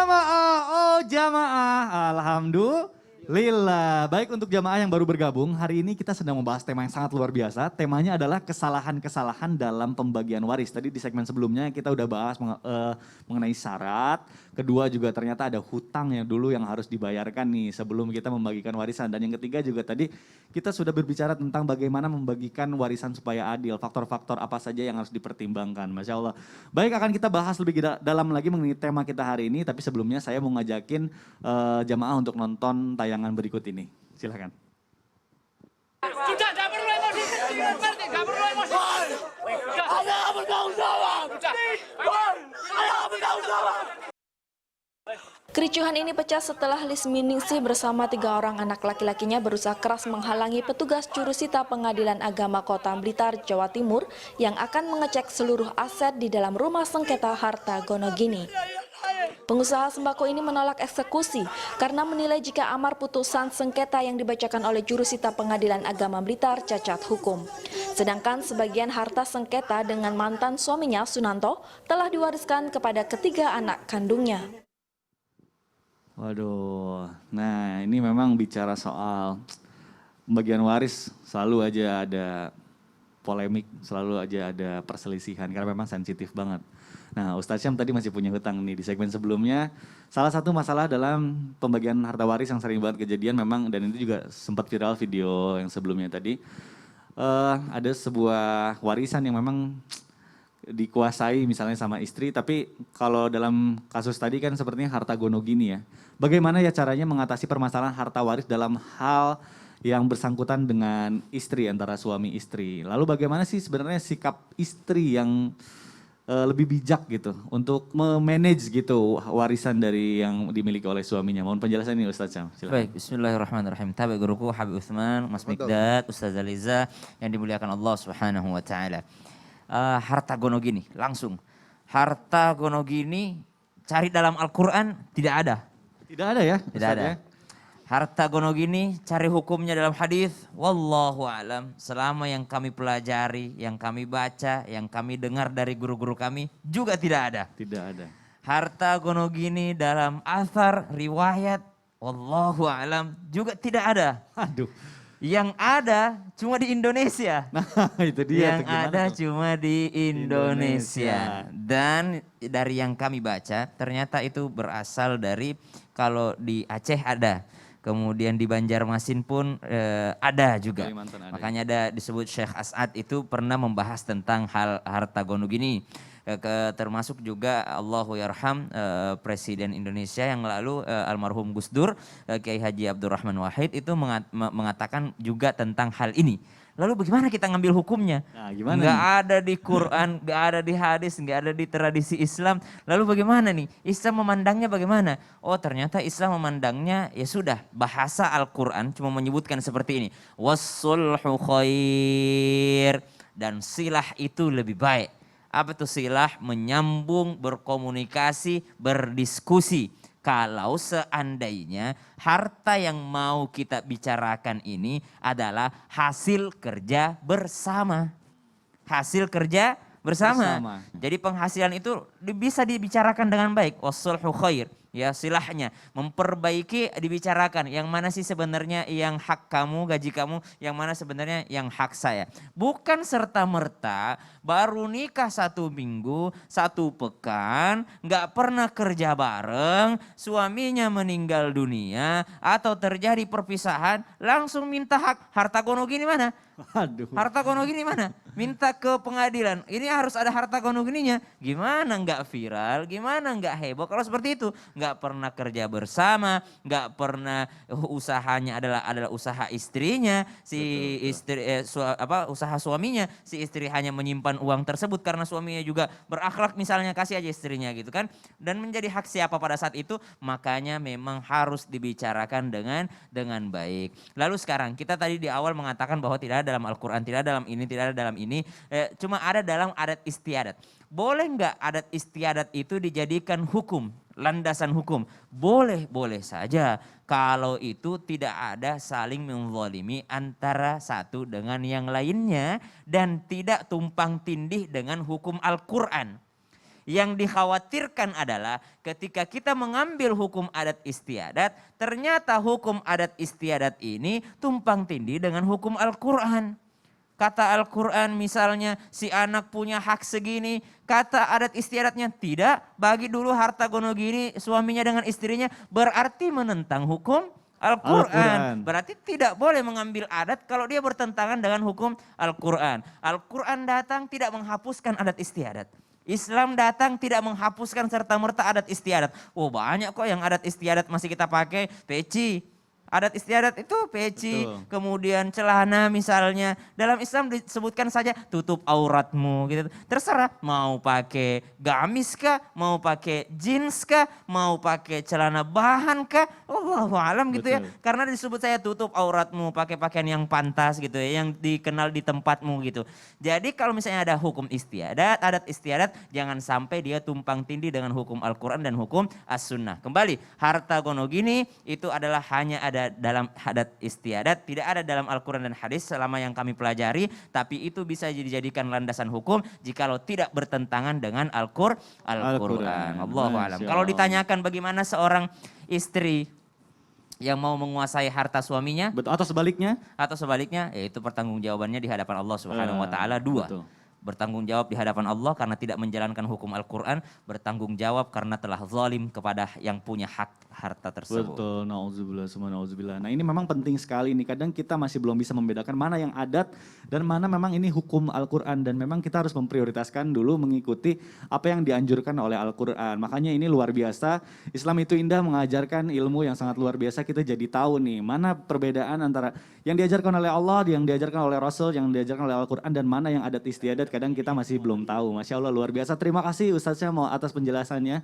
jamaah, oh jamaah, alhamdulillah. Baik untuk jamaah yang baru bergabung, hari ini kita sedang membahas tema yang sangat luar biasa. Temanya adalah kesalahan-kesalahan dalam pembagian waris. Tadi di segmen sebelumnya kita udah bahas mengenai syarat. Kedua juga ternyata ada hutang yang dulu yang harus dibayarkan nih sebelum kita membagikan warisan. Dan yang ketiga juga tadi kita sudah berbicara tentang bagaimana membagikan warisan supaya adil. Faktor-faktor apa saja yang harus dipertimbangkan. Masya Allah. Baik, akan kita bahas lebih dalam lagi mengenai tema kita hari ini. Tapi sebelumnya saya mau ngajakin jamaah untuk nonton tayangan berikut ini. Silakan. Sudah, tidak perlu emosi. Tidak perlu emosi. Ada bertanggung jawab. Ada bertanggung jawab. Kericuhan ini pecah setelah Lisminingsih bersama 3 orang anak laki-lakinya berusaha keras menghalangi petugas jurusita Pengadilan Agama Kota Blitar, Jawa Timur yang akan mengecek seluruh aset di dalam rumah sengketa harta Gonogini. Pengusaha sembako ini menolak eksekusi karena menilai jika amar putusan sengketa yang dibacakan oleh jurusita Pengadilan Agama Blitar cacat hukum. Sedangkan sebagian harta sengketa dengan mantan suaminya Sunanto telah diwariskan kepada ketiga anak kandungnya. Waduh, nah ini memang bicara soal pembagian waris selalu aja ada polemik, selalu aja ada perselisihan karena memang sensitif banget. Nah Ustadz Syam tadi masih punya hutang nih di segmen sebelumnya. Salah satu masalah dalam pembagian harta waris yang sering banget kejadian memang, dan itu juga sempat viral video yang sebelumnya tadi. Ada sebuah warisan yang memang dikuasai misalnya sama istri, tapi kalau dalam kasus tadi kan sepertinya harta Gonogini ya. Bagaimana ya caranya mengatasi permasalahan harta waris dalam hal yang bersangkutan dengan istri, antara suami istri. Lalu bagaimana sih sebenarnya sikap istri yang lebih bijak gitu untuk memanage gitu warisan dari yang dimiliki oleh suaminya. Mohon penjelasan ini Ustaz Syam. Silakan. Baik, bismillahirrahmanirrahim. Tabi guruku Habib Utsman, Mas Mikdad, Ustaz Aliza yang dimuliakan Allah Subhanahu wa taala. Harta Gonogini, langsung. Harta Gonogini cari dalam Al-Quran tidak ada. Tidak ada ya? Tidak ada. Ya? Harta Gonogini cari hukumnya dalam hadis. Wallahu a'lam. Selama yang kami pelajari, yang kami baca, yang kami dengar dari guru-guru kami juga tidak ada. Tidak ada. Harta Gonogini dalam athar, riwayat, wallahu a'lam juga tidak ada. Aduh. Yang ada cuma di Indonesia. Nah itu dia. Yang ada tuh? Cuma di Indonesia. Dan dari yang kami baca ternyata itu berasal dari, kalau di Aceh ada. Kemudian di Banjarmasin pun ada juga. Ada. Makanya ada disebut Syekh As'ad itu pernah membahas tentang hal harta Gonogini. Termasuk juga Allahu yarham Presiden Indonesia yang lalu almarhum Gus Dur, Kiai Haji Abdurrahman Wahid itu mengatakan juga tentang hal ini. Lalu bagaimana kita ngambil hukumnya? Nah, gimana nggak nih? ada di Quran, nggak ada di hadis, nggak ada di tradisi Islam. Lalu bagaimana nih? Islam memandangnya bagaimana? Oh ternyata Islam memandangnya ya sudah, bahasa Al-Quran cuma menyebutkan seperti ini. Wassulhu khair, dan silah itu lebih baik. Apa itu silah? Menyambung, berkomunikasi, berdiskusi. Kalau seandainya harta yang mau kita bicarakan ini adalah hasil kerja bersama. Hasil kerja bersama. Jadi penghasilan itu bisa dibicarakan dengan baik. Wassulhu khair. Ya silahnya memperbaiki, dibicarakan yang mana sih sebenarnya yang hak kamu, gaji kamu, yang mana sebenarnya yang hak saya. Bukan serta-merta baru nikah 1 minggu, 1 pekan, nggak pernah kerja bareng, suaminya meninggal dunia atau terjadi perpisahan, langsung minta hak. Harta Gonogini mana? Aduh. Harta Gonogini mana? Minta ke pengadilan. Ini harus ada harta Gonogininya. Gimana nggak viral? Gimana nggak heboh? Kalau seperti itu, nggak pernah kerja bersama, nggak pernah usahanya adalah usaha istrinya, si istri usaha suaminya, si istri hanya menyimpan uang tersebut karena suaminya juga berakhlak misalnya, kasih aja istrinya gitu kan. Dan menjadi hak siapa pada saat itu? Makanya memang harus dibicarakan dengan baik. Lalu sekarang kita tadi di awal mengatakan bahwa tidak ada dalam Al-Quran, tidak ada dalam ini, tidak ada dalam ini, cuma ada dalam adat istiadat. Boleh nggak adat istiadat itu dijadikan hukum, landasan hukum? Boleh, boleh saja. Kalau itu tidak ada saling menzalimi antara satu dengan yang lainnya dan tidak tumpang tindih dengan hukum Al-Quran. Yang dikhawatirkan adalah ketika kita mengambil hukum adat istiadat, ternyata hukum adat istiadat ini tumpang tindih dengan hukum Al-Quran. Kata Al-Quran misalnya si anak punya hak segini, kata adat istiadatnya tidak, bagi dulu harta gono gini suaminya dengan istrinya, berarti menentang hukum Al-Quran. Berarti tidak boleh mengambil adat kalau dia bertentangan dengan hukum Al-Quran. Al-Quran datang tidak menghapuskan adat istiadat. Islam datang tidak menghapuskan serta-merta adat istiadat. Oh banyak kok yang adat istiadat masih kita pakai, peci. Adat istiadat itu peci, Betul. kemudian celana misalnya. Dalam Islam disebutkan saja tutup auratmu gitu. Terserah mau pakai gamis kah, mau pakai jeans kah, mau pakai celana bahan kah. Wallahu alam gitu ya. Betul. Karena disebut saya tutup auratmu, pakai pakaian yang pantas gitu ya, yang dikenal di tempatmu gitu. Jadi kalau misalnya ada hukum istiadat, adat istiadat, jangan sampai dia tumpang tindih dengan hukum Al-Quran dan hukum As-Sunnah. Kembali, harta gono gini itu adalah hanya ada dalam adat istiadat, tidak ada dalam Al-Quran dan hadis selama yang kami pelajari, tapi itu bisa dijadikan landasan hukum jikalau tidak bertentangan dengan Al-Quran. Allahu alam. Kalau ditanyakan bagaimana seorang istri yang mau menguasai harta suaminya, Betul. Atau sebaliknya? atau sebaliknya, yaitu pertanggungjawabannya di hadapan Allah Subhanahu wa taala dua. Betul. Bertanggung jawab di hadapan Allah karena tidak menjalankan hukum Al-Quran, bertanggung jawab karena telah zalim kepada yang punya hak harta tersebut. Betul, na'udzubillah, summa na'udzubillah. Nah ini memang penting sekali nih, kadang kita masih belum bisa membedakan mana yang adat dan mana memang ini hukum Al-Quran. Dan memang kita harus memprioritaskan dulu mengikuti apa yang dianjurkan oleh Al-Quran. Makanya ini luar biasa, Islam itu indah mengajarkan ilmu yang sangat luar biasa, kita jadi tahu nih mana perbedaan antara yang diajarkan oleh Allah, yang diajarkan oleh Rasul, yang diajarkan oleh Al-Quran dan mana yang adat istiadat. Kadang kita masih belum tahu. Masya Allah luar biasa. Terima kasih Ustaz Syam atas penjelasannya.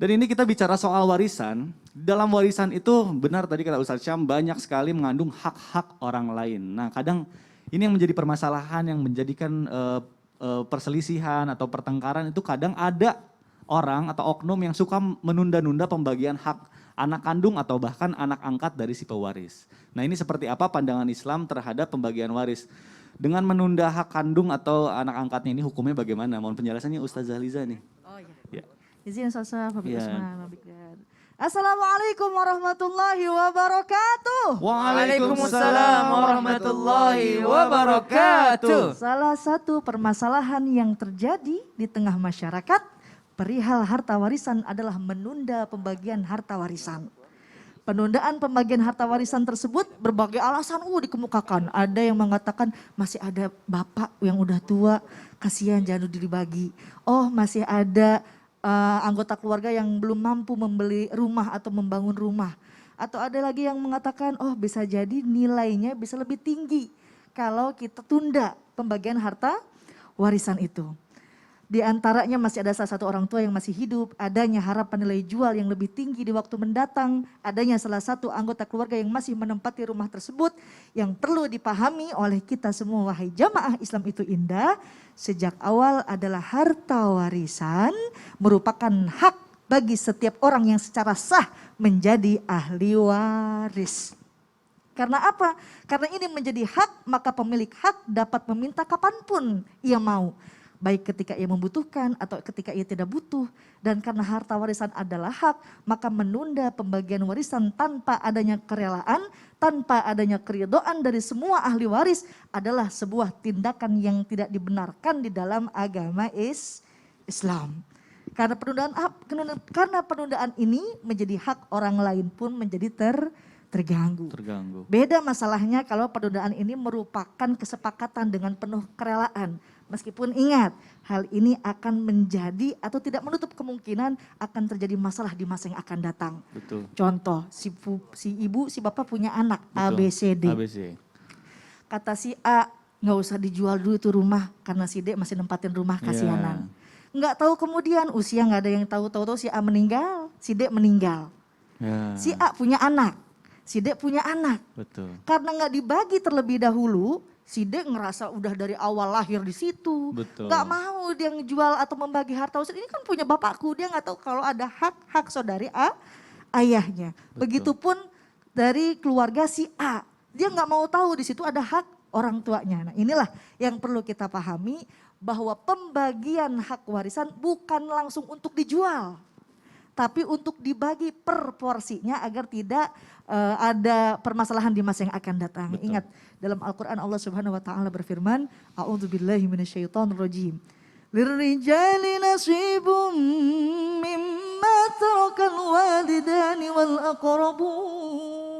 Dan ini kita bicara soal warisan. Dalam warisan itu benar tadi kata Ustaz Syam banyak sekali mengandung hak-hak orang lain. Nah kadang ini yang menjadi permasalahan yang menjadikan perselisihan atau pertengkaran itu kadang ada orang atau oknum yang suka menunda-nunda pembagian hak anak kandung atau bahkan anak angkat dari si pewaris. Nah ini seperti apa pandangan Islam terhadap pembagian waris? Dengan menunda hak kandung atau anak angkatnya ini hukumnya bagaimana? Mohon penjelasannya Ustazah Liza nih. Oh iya. Ya. Izin Ustazah, Pak Iya. Usman, Assalamualaikum warahmatullahi wabarakatuh. Waalaikumsalam warahmatullahi wabarakatuh. Salah satu permasalahan yang terjadi di tengah masyarakat perihal harta warisan adalah menunda pembagian harta warisan. Penundaan pembagian harta warisan tersebut berbagai alasan dikemukakan. Ada yang mengatakan masih ada bapak yang udah tua, kasihan jangan dibagi. Oh masih ada anggota keluarga yang belum mampu membeli rumah atau membangun rumah. Atau ada lagi yang mengatakan oh bisa jadi nilainya bisa lebih tinggi kalau kita tunda pembagian harta warisan itu. Di antaranya masih ada salah satu orang tua yang masih hidup, adanya harapan nilai jual yang lebih tinggi di waktu mendatang, adanya salah satu anggota keluarga yang masih menempati rumah tersebut. Yang perlu dipahami oleh kita semua wahai jamaah Islam itu indah, sejak awal adalah harta warisan merupakan hak bagi setiap orang yang secara sah menjadi ahli waris. Karena apa? Karena ini menjadi hak, maka pemilik hak dapat meminta kapanpun ia mau. Baik ketika ia membutuhkan atau ketika ia tidak butuh. Dan karena harta warisan adalah hak, maka menunda pembagian warisan tanpa adanya kerelaan, tanpa adanya keridhaan dari semua ahli waris adalah sebuah tindakan yang tidak dibenarkan di dalam agama Islam. Karena penundaan ini menjadi hak orang lain pun menjadi terganggu. Beda masalahnya kalau penundaan ini merupakan kesepakatan dengan penuh kerelaan. Meskipun ingat, hal ini akan menjadi atau tidak menutup kemungkinan akan terjadi masalah di masa yang akan datang. Betul. Contoh, si ibu, si bapak punya anak Betul. ABCD. Kata si A, nggak usah dijual dulu itu rumah karena si D masih nempatin rumah kasihanan. Nggak tahu kemudian usia nggak ada yang tahu si A meninggal, si D meninggal. Si A punya anak, si D punya anak. Betul. Karena nggak dibagi terlebih dahulu, si D ngerasa udah dari awal lahir di situ. Betul. Gak mau dia ngejual atau membagi harta warisan. Ini kan punya bapakku, dia gak tahu kalau ada hak saudari ayahnya. Betul. Begitupun dari keluarga si A. Dia gak mau tahu di situ ada hak orang tuanya. Nah inilah yang perlu kita pahami bahwa pembagian hak warisan bukan langsung untuk dijual. Tapi untuk dibagi per porsinya agar tidak ada permasalahan di masa yang akan datang. Betul. Ingat dalam Al-Quran Allah Subhanahu wa Ta'ala berfirman, A'udzubillahi minasyaitonirrajim. Lirrijali nasibum mimma tarakal walidani wal aqrabun.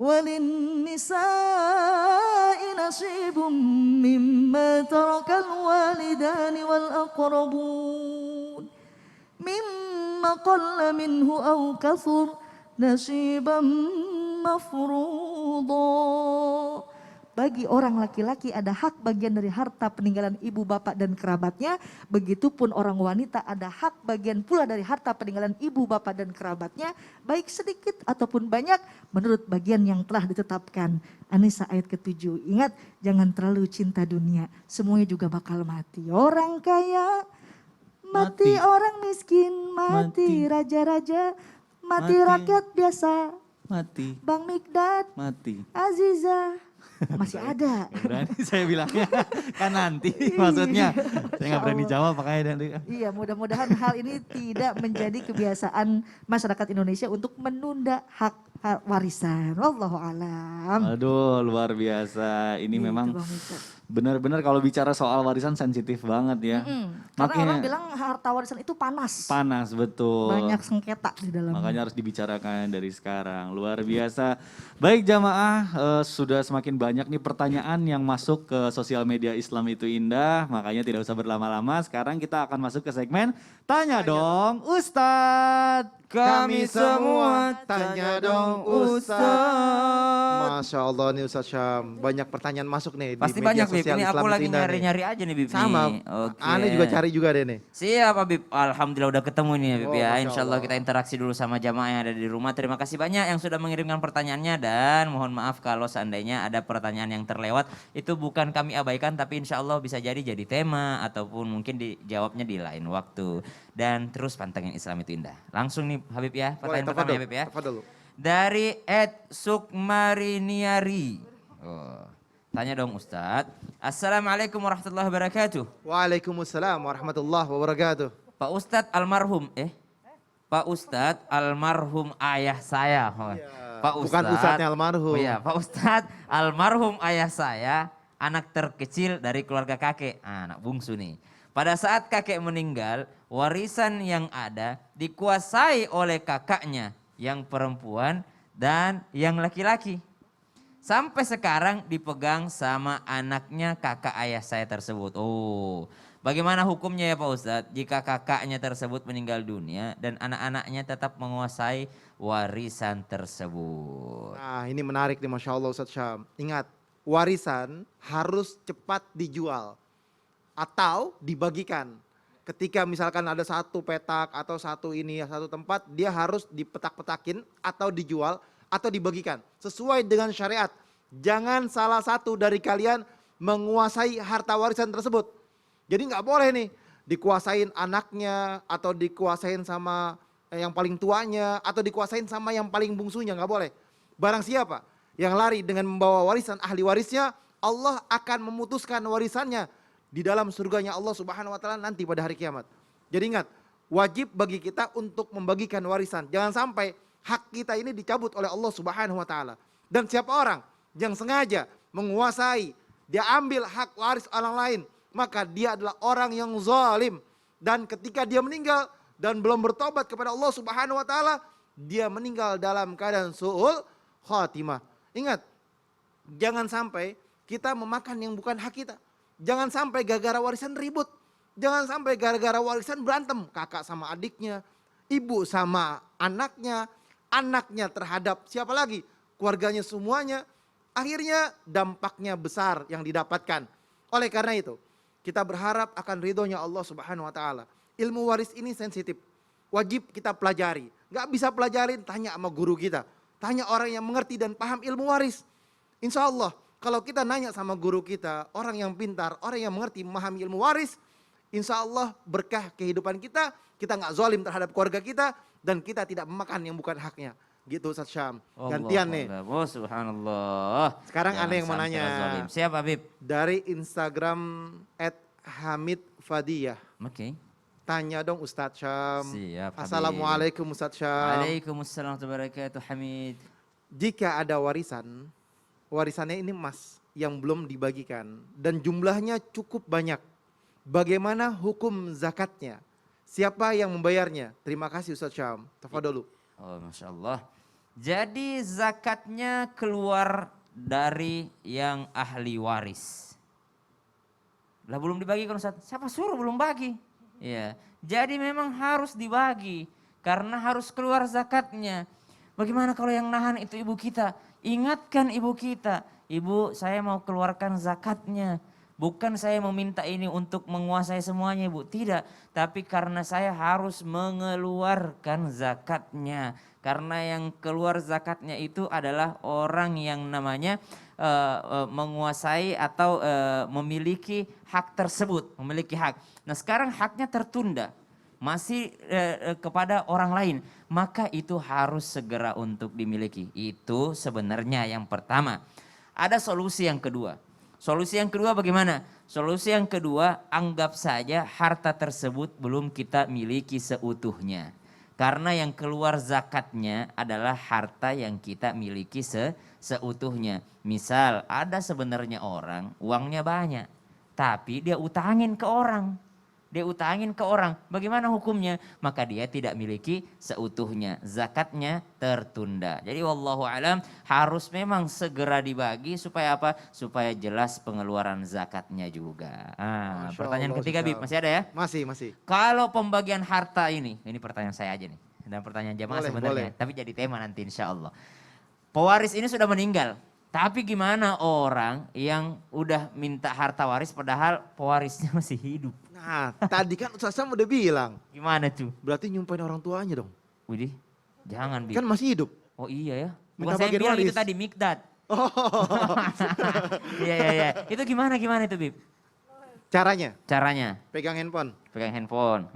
Walin nisa'i nasibum mimma tarakal walidani wal aqrabun. Mimma qalla minhu aw kathur nasiban mafruḍa. Bagi orang laki-laki ada hak bagian dari harta peninggalan ibu bapak dan kerabatnya. Begitupun orang wanita ada hak bagian pula dari harta peninggalan ibu bapak dan kerabatnya. Baik sedikit ataupun banyak menurut bagian yang telah ditetapkan. An-Nisa ayat ke-7. Ingat jangan terlalu cinta dunia. Semuanya juga bakal mati. Orang kaya mati, orang miskin mati, raja-raja mati, rakyat biasa Mati. Bang Mikdad, Mati. Aziza masih ada. Gak berani saya bilangnya, kan nanti maksudnya. Saya gak berani jawab makanya nanti. Iya, mudah-mudahan hal ini tidak menjadi kebiasaan masyarakat Indonesia untuk menunda hak warisan. Wallahu alam. Aduh luar biasa, ini Gitu, memang Bang Mikdad. benar-benar kalau bicara soal warisan sensitif banget ya. Karena orang bilang harta warisan itu panas. Panas betul. Banyak sengketa di dalamnya. Makanya harus dibicarakan dari sekarang. Luar biasa. Baik jamaah, sudah semakin banyak nih pertanyaan yang masuk ke sosial media Islam itu indah. Makanya tidak usah berlama-lama. Sekarang kita akan masuk ke segmen Tanya Dong Ustadz. Kami semua tanya dong Ustaz. Masya Allah nih Ustaz Syam. Banyak pertanyaan masuk nih Pasti di media banyak Bib, sosial ini Islam aku lagi itu indah nih. nyari-nyari aja nih Bib. Sama, nih. Oke. aneh juga cari juga deh nih. Siap Bib, Alhamdulillah udah ketemu nih ya Bib Oh, ya. Masya Insya Allah Allah. kita interaksi dulu sama jamaah yang ada di rumah. Terima kasih banyak yang sudah mengirimkan pertanyaannya dan mohon maaf kalau seandainya ada pertanyaan yang terlewat. Itu bukan kami abaikan tapi insya Allah bisa jadi tema ataupun mungkin dijawabnya di lain waktu. Dan terus pantengin Islam itu indah. Langsung nih Habib ya, Boleh, pertanyaan pertama ya Habib ya. tafadhol. Dari @sukmariniari. Oh, tanya dong Ustadz. Assalamualaikum warahmatullahi wabarakatuh. Waalaikumsalam warahmatullahi wabarakatuh. Pak Ustadz almarhum, Pak Ustadz almarhum ayah saya. Oh, Pak bukan Ustadznya almarhum. Oh iya, Pak Ustadz almarhum ayah saya anak terkecil dari keluarga kakek, anak bungsu nih. Pada saat kakek meninggal, warisan yang ada dikuasai oleh kakaknya yang perempuan dan yang laki-laki. Sampai sekarang dipegang sama anaknya kakak ayah saya tersebut. Oh, bagaimana hukumnya ya Pak Ustadz jika kakaknya tersebut meninggal dunia dan anak-anaknya tetap menguasai warisan tersebut? Nah ini menarik nih Masya Allah Ustaz Syam. Ingat, warisan harus cepat dijual atau dibagikan. Ketika misalkan ada satu petak atau satu tempat, dia harus dipetak-petakin atau dijual atau dibagikan sesuai dengan syariat. Jangan salah satu dari kalian menguasai harta warisan tersebut. Jadi nggak boleh nih dikuasain anaknya atau dikuasain sama yang paling tuanya atau dikuasain sama yang paling bungsunya, nggak boleh. Barang siapa yang lari dengan membawa warisan ahli warisnya, Allah akan memutuskan warisannya di dalam surganya Allah Subhanahu wa taala nanti pada hari kiamat. Jadi ingat, wajib bagi kita untuk membagikan warisan. Jangan sampai hak kita ini dicabut oleh Allah Subhanahu wa taala. Dan siapa orang yang sengaja menguasai, dia ambil hak waris orang lain, maka dia adalah orang yang zalim. Dan ketika dia meninggal dan belum bertobat kepada Allah Subhanahu wa taala, dia meninggal dalam keadaan su'ul khatimah. Ingat, jangan sampai kita memakan yang bukan hak kita. Jangan sampai gara-gara warisan ribut. Jangan sampai gara-gara warisan berantem. Kakak sama adiknya, ibu sama anaknya, anaknya terhadap siapa lagi? Keluarganya semuanya. Akhirnya dampaknya besar yang didapatkan. Oleh karena itu, kita berharap akan ridhonya Allah Subhanahu wa taala. Ilmu waris ini sensitif. Wajib kita pelajari. Gak bisa pelajarin, tanya sama guru kita. Tanya orang yang mengerti dan paham ilmu waris. Insya Allah, kalau kita nanya sama guru kita, orang yang pintar, orang yang mengerti, memahami ilmu waris, insya Allah berkah kehidupan kita gak zalim terhadap keluarga kita, dan kita tidak memakan yang bukan haknya. Gitu Ustaz Syam. Gantian nih. Oh subhanallah. Sekarang Jangan ada yang mau sampai nanya. zalim. Siap Habib. Dari Instagram @hamidfadiyah. Oke. Tanya dong Ustaz Syam. Siap, Habib. Assalamualaikum Ustaz Syam. Waalaikumsalam warahmatullahi wabarakatuh Hamid. Jika ada warisan, warisannya ini emas yang belum dibagikan dan jumlahnya cukup banyak. Bagaimana hukum zakatnya? Siapa yang membayarnya? Terima kasih Ustaz Syam. Tafadholu. Oh Masya Allah. Jadi zakatnya keluar dari yang ahli waris. Lah belum dibagikan Ustaz. Siapa suruh belum bagi? Ya. Jadi memang harus dibagi. Karena harus keluar zakatnya. Bagaimana kalau yang nahan itu ibu kita? Ingatkan ibu kita. Ibu saya mau keluarkan zakatnya. Bukan saya meminta ini untuk menguasai semuanya ibu. Tidak. Tapi karena saya harus mengeluarkan zakatnya. Karena yang keluar zakatnya itu adalah orang yang namanya menguasai atau memiliki hak tersebut. Memiliki hak. Nah sekarang haknya tertunda. Masih kepada orang lain. Maka itu harus segera untuk dimiliki. Itu sebenarnya yang pertama. Ada solusi yang kedua. Solusi yang kedua bagaimana? Solusi yang kedua, anggap saja harta tersebut belum kita miliki seutuhnya. Karena yang keluar zakatnya adalah harta yang kita miliki seutuhnya. Misal ada sebenarnya orang uangnya banyak, tapi dia utangin ke orang. Dia utangin ke orang. Bagaimana hukumnya? Maka dia tidak miliki seutuhnya. Zakatnya tertunda. Jadi wallahu alam harus memang segera dibagi supaya apa? Supaya jelas pengeluaran zakatnya juga. Pertanyaan ketiga Bib, masih ada ya? Masih. Kalau pembagian harta ini pertanyaan saya aja nih. Dan pertanyaan jamaah Boleh, sebenarnya. boleh. Tapi jadi tema nanti insya Allah. Pewaris ini sudah meninggal. Tapi gimana orang yang udah minta harta waris padahal pewarisnya masih hidup? Nah, tadi kan Ustaz Syam udah bilang. Gimana tuh? Berarti nyumpain orang tuanya dong. Widih, jangan Bib. Kan masih hidup. Oh iya ya. Minta Bukan saya bagian bilang itu waris. tadi Mikdad. Oh. Iya. Itu gimana itu Bib? Caranya, Caranya pegang handphone. pegang handphone.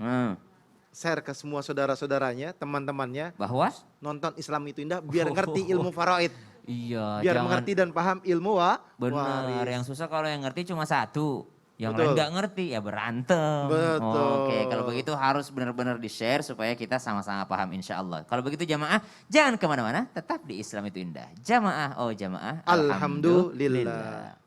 Share ke semua saudara-saudaranya, teman-temannya. Bahwa? Nonton Islam itu indah biar ngerti ilmu faraid. Iya. Biar jangan. mengerti dan paham ilmu Benar, waris. yang susah kalau yang ngerti cuma satu. Yang Betul. lain nggak ngerti ya berantem. Betul. Oke, kalau begitu harus benar-benar di-share supaya kita sama-sama paham insya Allah. Kalau begitu jamaah, jangan kemana-mana, tetap di Islam itu indah. Jamaah, oh jamaah. Alhamdulillah.